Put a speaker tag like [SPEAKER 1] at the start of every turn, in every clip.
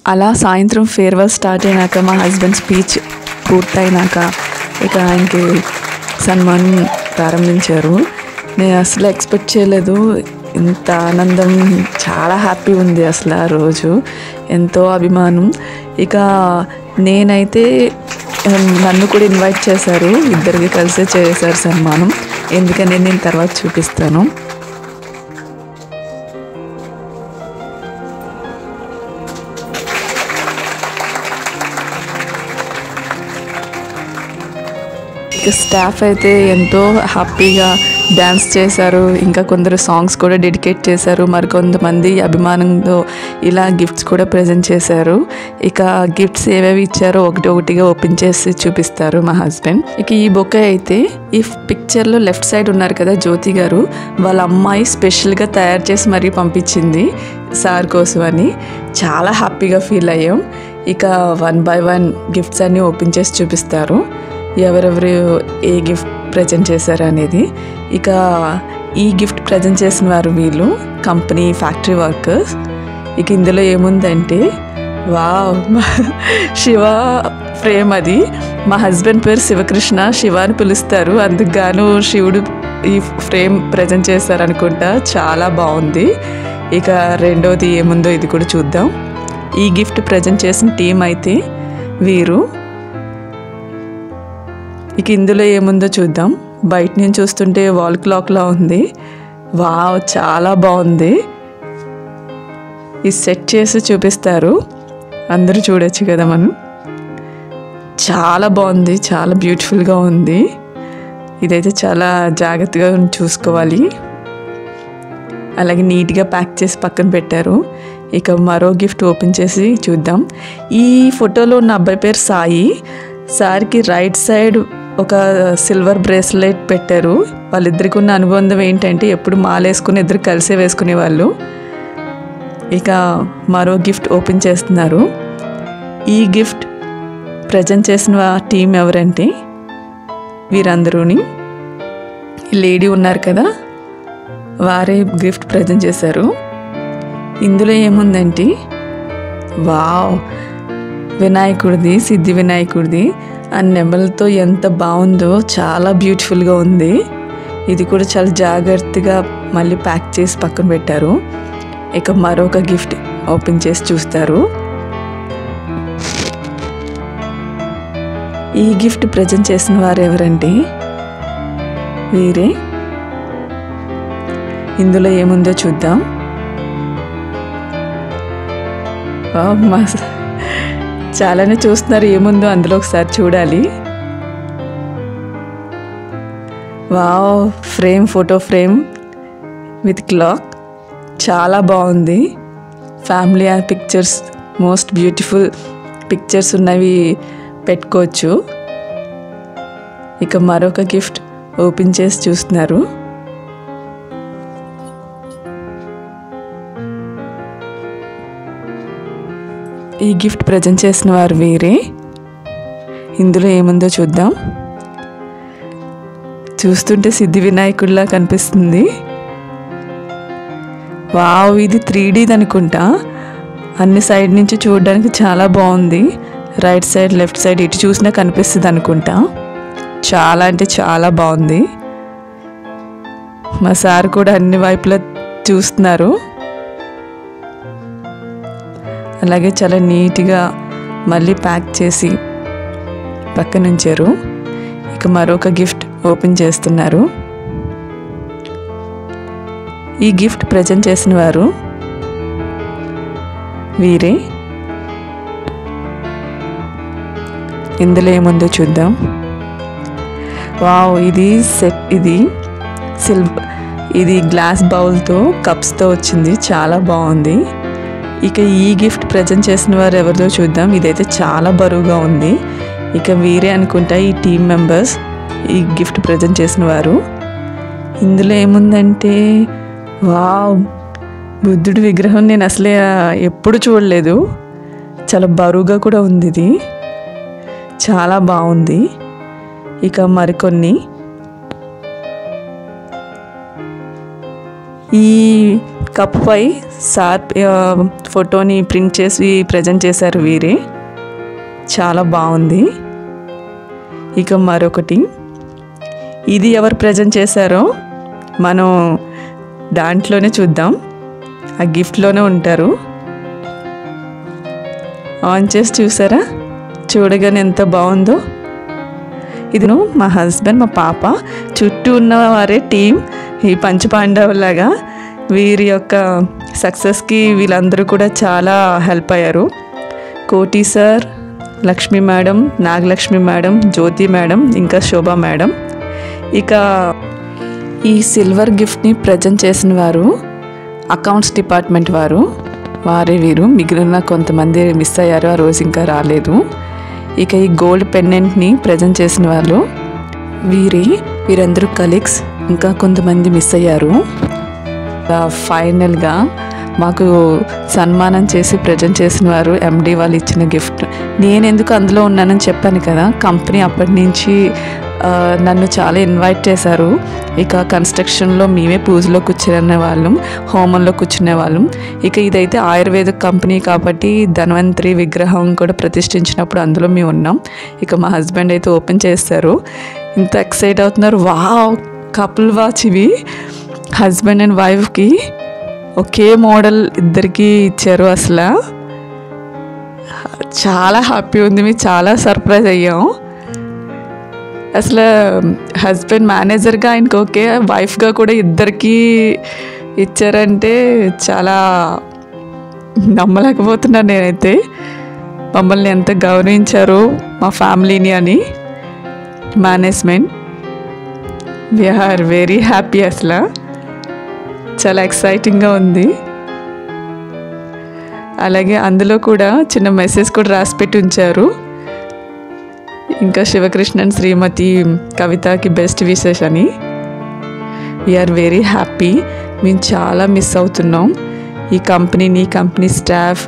[SPEAKER 1] అలా సాయంత్రం farewell start అయినాక మా హస్బెండ్ స్పీచ్ పూర్తయినాక ఇక ఆయనకి సన్మానం ప్రారంభించారు. నేను అసలు ఎక్స్పెక్ట్ చేయలేదు, ఇంత ఆనందం, చాలా హ్యాపీ ఉంది అసలు. ఆ రోజు ఎంతో అభిమానం. ఇక నేనైతే నన్ను కూడా ఇన్వైట్ చేశారు, ఇద్దరికి కలిసే చేశారు సన్మానం. ఎందుకని నేను తర్వాత చూపిస్తాను. ఇక స్టాఫ్ అయితే ఎంతో హ్యాపీగా డ్యాన్స్ చేశారు. ఇంకా కొందరు సాంగ్స్ కూడా డెడికేట్ చేశారు. మరికొంతమంది అభిమానంతో ఇలా గిఫ్ట్స్ కూడా ప్రజెంట్ చేశారు. ఇక గిఫ్ట్స్ ఏవేవి ఇచ్చారో ఒకటిగా ఓపెన్ చేసి చూపిస్తారు మా హస్బెండ్. ఇక ఈ బొకే అయితే ఈ పిక్చర్లో లెఫ్ట్ సైడ్ ఉన్నారు కదా జ్యోతి గారు, వాళ్ళ అమ్మాయి స్పెషల్గా తయారు చేసి మరీ పంపించింది సార్ కోసం అని. చాలా హ్యాపీగా ఫీల్ అయ్యాం. ఇక 1 by 1 గిఫ్ట్స్ అన్నీ ఓపెన్ చేసి చూపిస్తారు, ఎవరెవరు ఏ గిఫ్ట్ ప్రజెంట్ చేశారు అనేది. ఇక ఈ గిఫ్ట్ ప్రజెంట్ చేసిన వారు వీళ్ళు కంపెనీ ఫ్యాక్టరీ వర్కర్స్. ఇక ఇందులో ఏముందంటే వావ్, శివ ఫ్రేమ్. అది మా హస్బెండ్ పేరు శివకృష్ణ, శివ అని పిలుస్తారు, అందుకు గాను శివుడు ఈ ఫ్రేమ్ ప్రజెంట్ చేశారనుకుంటా. చాలా బాగుంది. ఇక రెండోది ఏముందో ఇది కూడా చూద్దాం. ఈ గిఫ్ట్ ప్రజెంట్ చేసిన టీం అయితే వీరు. ఇక ఇందులో ఏముందో చూద్దాం. బయట నుంచి చూస్తుంటే వాల్ క్లాక్లా ఉంది. వావ్, చాలా బాగుంది. ఇది సెట్ చేసి చూపిస్తారు, అందరూ చూడొచ్చు కదా మనం. చాలా బాగుంది, చాలా బ్యూటిఫుల్గా ఉంది. ఇదైతే చాలా జాగ్రత్తగా చూసుకోవాలి. అలాగే నీట్గా ప్యాక్ చేసి పక్కన పెట్టారు. ఇక మరో గిఫ్ట్ ఓపెన్ చేసి చూద్దాం. ఈ ఫోటోలో ఉన్న అబ్బాయి పేరు సాయి. సార్కి రైట్ సైడ్ ఒక సిల్వర్ బ్రేస్లెట్ పెట్టారు. వాళ్ళిద్దరికి ఉన్న అనుబంధం ఏంటంటే ఎప్పుడు మాలేసుకుని ఇద్దరు కలిసే వేసుకునేవాళ్ళు. ఇక మరో గిఫ్ట్ ఓపెన్ చేస్తున్నారు. ఈ గిఫ్ట్ ప్రజెంట్ చేసిన టీం ఎవరంటే వీరందరూని. ఈ లేడీ ఉన్నారు కదా, వారే గిఫ్ట్ ప్రజెంట్ చేశారు. ఇందులో ఏముందంటే వావ్, వినాయకుడిది, సిద్ధి వినాయకుడిది. ఆ నెమలతో ఎంత బాగుందో, చాలా బ్యూటిఫుల్గా ఉంది. ఇది కూడా చాలా జాగ్రత్తగా మళ్ళీ ప్యాక్ చేసి పక్కన పెట్టారు. ఇక మరొక గిఫ్ట్ ఓపెన్ చేసి చూస్తారు. ఈ గిఫ్ట్ ప్రజెంట్ చేసిన వారు ఎవరంటే వీరే. ఇందులో ఏముందో చూద్దాం. చాలానే చూస్తున్నారు, ఏముందో అందులో ఒకసారి చూడాలి. Wow, frame, photo frame with clock. చాలా బాగుంది. Family pictures, most beautiful pictures ఉన్నవి పెట్టుకోవచ్చు. ఇక మరొక గిఫ్ట్ ఓపెన్ చేసి చూస్తున్నారు. ఈ గిఫ్ట్ ప్రజెంట్ చేసిన వారు వీరే. ఇందులో ఏముందో చూద్దాం. చూస్తుంటే సిద్ధి వినాయకుడిలా కనిపిస్తుంది. వావ్, ఇది 3D అనుకుంటా. అన్ని సైడ్ నుంచి చూడడానికి చాలా బాగుంది. రైట్ సైడ్, లెఫ్ట్ సైడ్ ఇటు చూసినా కనిపిస్తుంది అనుకుంటా. చాలా అంటే చాలా బాగుంది. మా సార్ కూడా అన్ని వైపులా చూస్తున్నారు. అలాగే చాలా నీట్గా మళ్ళీ ప్యాక్ చేసి పక్కన ఉంచారు. ఇక మరొక గిఫ్ట్ ఓపెన్ చేస్తున్నారు. ఈ గిఫ్ట్ ప్రజెంట్ చేసిన వారు వీరే. ఇందులో ఏముందో చూద్దాం. వావ్, ఇది సెట్. ఇది గ్లాస్ బౌల్తో కప్స్తో వచ్చింది, చాలా బాగుంది. ఇక ఈ గిఫ్ట్ ప్రజెంట్ చేసిన వారు ఎవరిదో చూద్దాం. ఇదైతే చాలా బరువుగా ఉంది. ఇక వీరే అనుకుంటా ఈ టీమ్ మెంబర్స్ ఈ గిఫ్ట్ ప్రజెంట్ చేసిన వారు. ఇందులో ఏముందంటే వావ్, బుద్ధుడి విగ్రహం. నేను అసలే ఎప్పుడు చూడలేదు. చాలా బరువుగా కూడా ఉంది. ఇది చాలా బాగుంది. ఇక మరికొన్ని. ఈ కప్పుపై సార్ ఫోటోని ప్రింట్ చేసి ప్రజెంట్ చేశారు వీరే. చాలా బాగుంది. ఇక మరొకటి, ఇది ఎవరు ప్రజెంట్ చేశారో మనం దాంట్లోనే చూద్దాం. ఆ గిఫ్ట్లోనే ఉంటారు. ఆన్ చేసి చూసారా, చూడగానే ఎంత బాగుందో. ఇది మా హస్బెండ్, మా పాప, చుట్టూ ఉన్నవారే టీం, ఈ పంచపాండవులాగా. వీరి యొక్క సక్సెస్కి వీళ్ళందరూ కూడా చాలా హెల్ప్ అయ్యారు. Koti sir, Lakshmi madam, Nagalakshmi madam, Jyoti madam, ఇంకా శోభా మేడం. ఇక ఈ సిల్వర్ గిఫ్ట్ని ప్రజెంట్ చేసిన వారు అకౌంట్స్ డిపార్ట్మెంట్ వారే వీరు. మిగిలిన కొంతమంది మిస్ అయ్యారు, ఆ రోజు ఇంకా రాలేదు. ఇక ఈ గోల్డ్ పెండెంట్ని ప్రజెంట్ చేసిన వాళ్ళు వీరందరూ కలీగ్స్, ఇంకా కొంతమంది మిస్ అయ్యారు. ఫైనల్గా మాకు సన్మానం చేసి ప్రజెంట్ చేసిన వారు ఎండి వాళ్ళు ఇచ్చిన గిఫ్ట్. నేను ఎందుకు అందులో ఉన్నానని చెప్పాను కదా, కంపెనీ అప్పటి నుంచి నన్ను చాలా ఇన్వైట్ చేశారు. ఇక కన్స్ట్రక్షన్లో మేమే పూజలో కూర్చునే వాళ్ళం, హోమంలో కూర్చునే వాళ్ళం. ఇక ఇదైతే ఆయుర్వేద కంపెనీ కాబట్టి ధన్వంతరి విగ్రహం కూడా ప్రతిష్ఠించినప్పుడు అందులో మేము ఉన్నాం. ఇక మా హస్బెండ్ అయితే ఓపెన్ చేస్తారు. ఇంత ఎక్సైట్ అవుతున్నారు. వావ్, కపుల్ వాచ్ ఇవి. హస్బెండ్ అండ్ వైఫ్కి ఒకే మోడల్ ఇద్దరికి ఇచ్చారు. అసలు చాలా హ్యాపీ ఉంది. మేము చాలా సర్ప్రైజ్ అయ్యాం. అసలు హస్బెండ్ మేనేజర్గా ఆయనకి ఓకే, వైఫ్గా కూడా ఇద్దరికి ఇచ్చారంటే చాలా నమ్మలేకపోతున్నాను నేనైతే. మమ్మల్ని ఎంత గౌరవించారు మా ఫ్యామిలీని అని మేనేజ్మెంట్. We are very happy. అసలు చాలా ఎక్సైటింగ్గా ఉంది. అలాగే అందులో కూడా చిన్న మెసేజ్ కూడా రాసి పెట్టి ఉంచారు. ఇంకా శివకృష్ణన్ శ్రీమతి కవితకి బెస్ట్ విషెస్ అని. We are very happy. మేము చాలా మిస్ అవుతున్నాం ఈ కంపెనీని, కంపెనీ స్టాఫ్.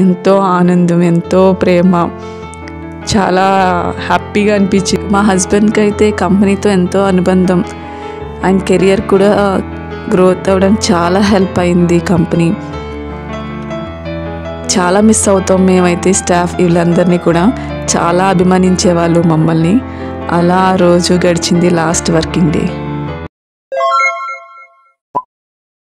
[SPEAKER 1] ఎంతో ఆనందం, ఎంతో ప్రేమ, చాలా హ్యాపీగా అనిపించింది. మా హస్బెండ్కి అయితే కంపెనీతో ఎంతో అనుబంధం. ఆయన కెరియర్ కూడా గ్రోత్ అవ్వడానికి చాలా హెల్ప్ అయింది కంపెనీ. చాలా మిస్ అవుతాం మేమైతే. స్టాఫ్ వీళ్ళందరినీ కూడా చాలా అభిమానించేవాళ్ళు మమ్మల్ని. అలా రోజు గడిచింది లాస్ట్ వర్కింగ్ డే.